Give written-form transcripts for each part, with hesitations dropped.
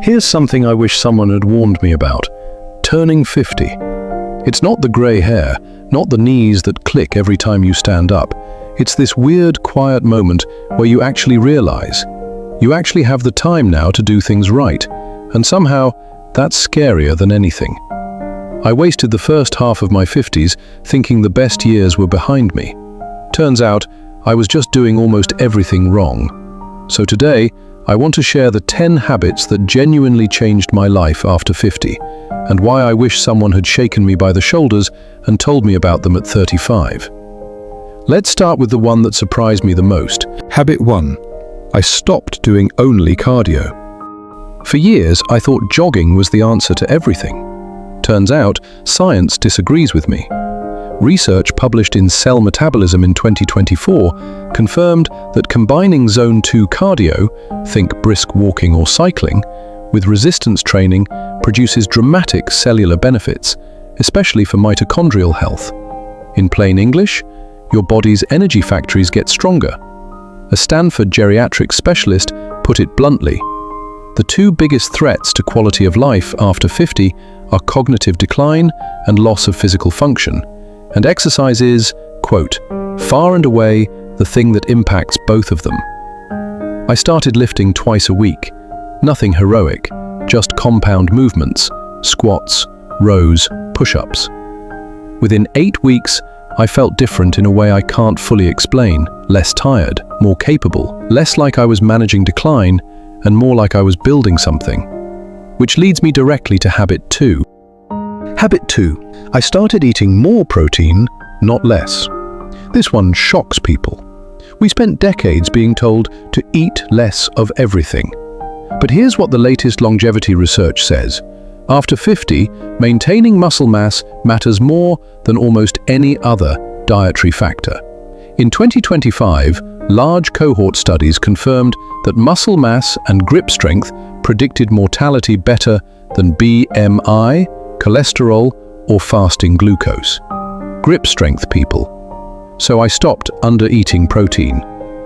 Here's something I wish someone had warned me about. Turning 50. It's not the grey hair, not the knees that click every time you stand up. It's this weird, quiet moment where you actually realize you actually have the time now to do things right, and somehow that's scarier than anything. I wasted the first half of my 50s thinking the best years were behind me. Turns out, I was just doing almost everything wrong. So today, I want to share the 10 habits that genuinely changed my life after 50, and why I wish someone had shaken me by the shoulders and told me about them at 35. Let's start with the one that surprised me the most. Habit 1. I stopped doing only cardio. For years, I thought jogging was the answer to everything. Turns out, science disagrees with me. Research published in Cell Metabolism in 2024 confirmed that combining Zone 2 cardio, think brisk walking or cycling, with resistance training produces dramatic cellular benefits, especially for mitochondrial health. In plain English, your body's energy factories get stronger. A Stanford geriatric specialist put it bluntly: the two biggest threats to quality of life after 50 are cognitive decline and loss of physical function, and exercise is, quote, far and away the thing that impacts both of them. I started lifting twice a week. Nothing heroic, just compound movements, squats, rows, push-ups. Within 8 weeks, I felt different in a way I can't fully explain: less tired, more capable, less like I was managing decline, and more like I was building something. Which leads me directly to habit 2. Habit 2. I started eating more protein, not less. This one shocks people. We spent decades being told to eat less of everything. But here's what the latest longevity research says. After 50, maintaining muscle mass matters more than almost any other dietary factor. In 2025, large cohort studies confirmed that muscle mass and grip strength predicted mortality better than BMI, cholesterol, or fasting glucose. Grip strength, people. So I stopped under-eating protein.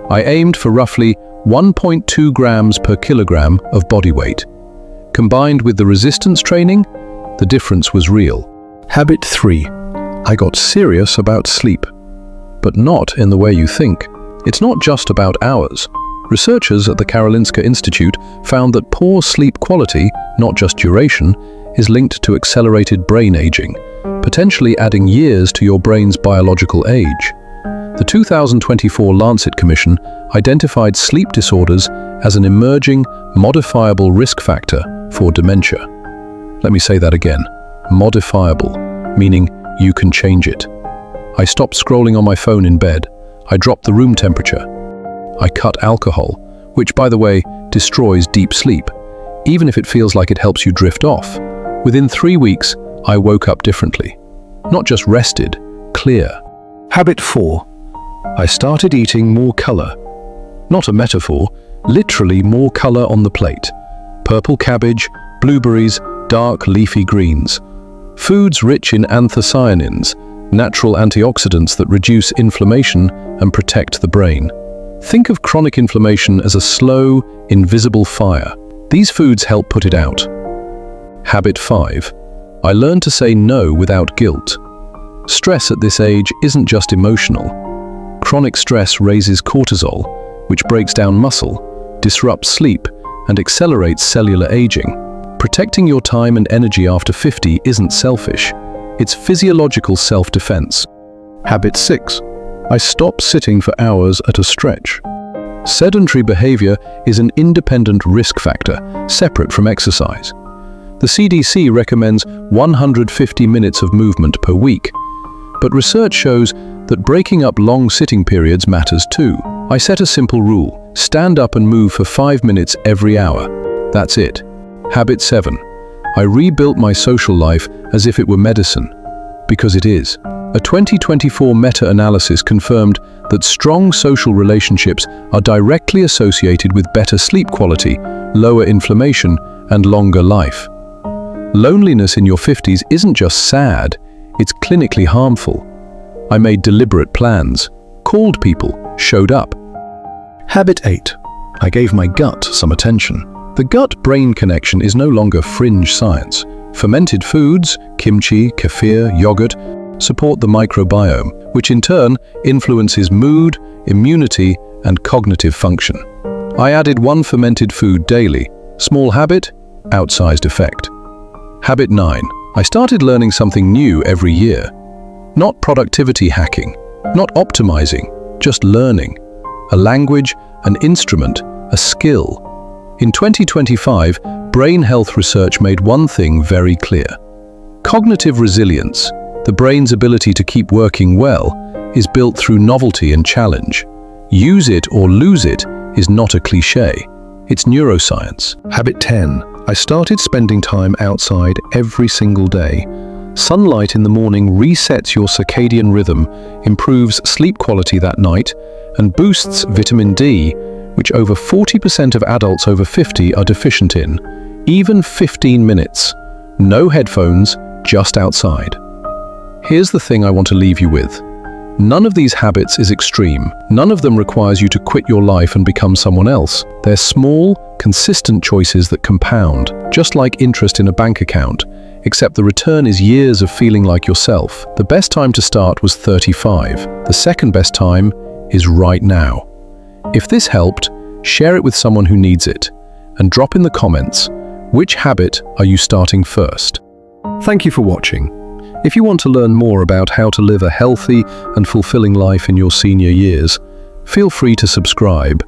I aimed for roughly 1.2 grams per kilogram of body weight. Combined with the resistance training, the difference was real. Habit 3. I got serious about sleep. But not in the way you think. It's not just about hours. Researchers at the Karolinska Institute found that poor sleep quality, not just duration, is linked to accelerated brain aging, potentially adding years to your brain's biological age. The 2024 Lancet Commission identified sleep disorders as an emerging, modifiable risk factor for dementia. Let me say that again. Modifiable, meaning you can change it. I stopped scrolling on my phone in bed. I dropped the room temperature. I cut alcohol, which, by the way, destroys deep sleep, even if it feels like it helps you drift off. Within 3 weeks, I woke up differently. Not just rested, clear. Habit 4. I started eating more color. Not a metaphor, literally more color on the plate. Purple cabbage, blueberries, dark leafy greens. Foods rich in anthocyanins, natural antioxidants that reduce inflammation and protect the brain. Think of chronic inflammation as a slow, invisible fire. These foods help put it out. Habit 5. I learned to say no without guilt. Stress at this age isn't just emotional. Chronic stress raises cortisol, which breaks down muscle, disrupts sleep, and accelerates cellular aging. Protecting your time and energy after 50 isn't selfish. It's physiological self-defense. Habit 6. I stopped sitting for hours at a stretch. Sedentary behavior is an independent risk factor, separate from exercise. The CDC recommends 150 minutes of movement per week, but research shows that breaking up long sitting periods matters too. I set a simple rule: stand up and move for 5 minutes every hour. That's it. Habit 7. I rebuilt my social life as if it were medicine, because it is. A 2024 meta-analysis confirmed that strong social relationships are directly associated with better sleep quality, lower inflammation, and longer life. Loneliness in your 50s isn't just sad, it's clinically harmful. I made deliberate plans, called people, showed up. Habit 8. I gave my gut some attention. The gut-brain connection is no longer fringe science. Fermented foods, kimchi, kefir, yogurt, support the microbiome, which in turn influences mood, immunity, and cognitive function. I added one fermented food daily. Small habit, outsized effect. Habit 9. I started learning something new every year. Not productivity hacking, not optimizing, just learning. A language, an instrument, a skill. In 2025, brain health research made one thing very clear. Cognitive resilience, the brain's ability to keep working well, is built through novelty and challenge. Use it or lose it is not a cliché. It's neuroscience. Habit 10. I started spending time outside every single day. Sunlight in the morning resets your circadian rhythm, improves sleep quality that night, and boosts vitamin D, which over 40% of adults over 50 are deficient in. Even 15 minutes. No headphones, just outside. Here's the thing I want to leave you with. None of these habits is extreme. None of them requires you to quit your life and become someone else. They're small, consistent choices that compound, just like interest in a bank account, except the return is years of feeling like yourself. The best time to start was 35. The second best time is right now. If this helped, share it with someone who needs it, and drop in the comments, which habit are you starting first? Thank you for watching. If you want to learn more about how to live a healthy and fulfilling life in your senior years, feel free to subscribe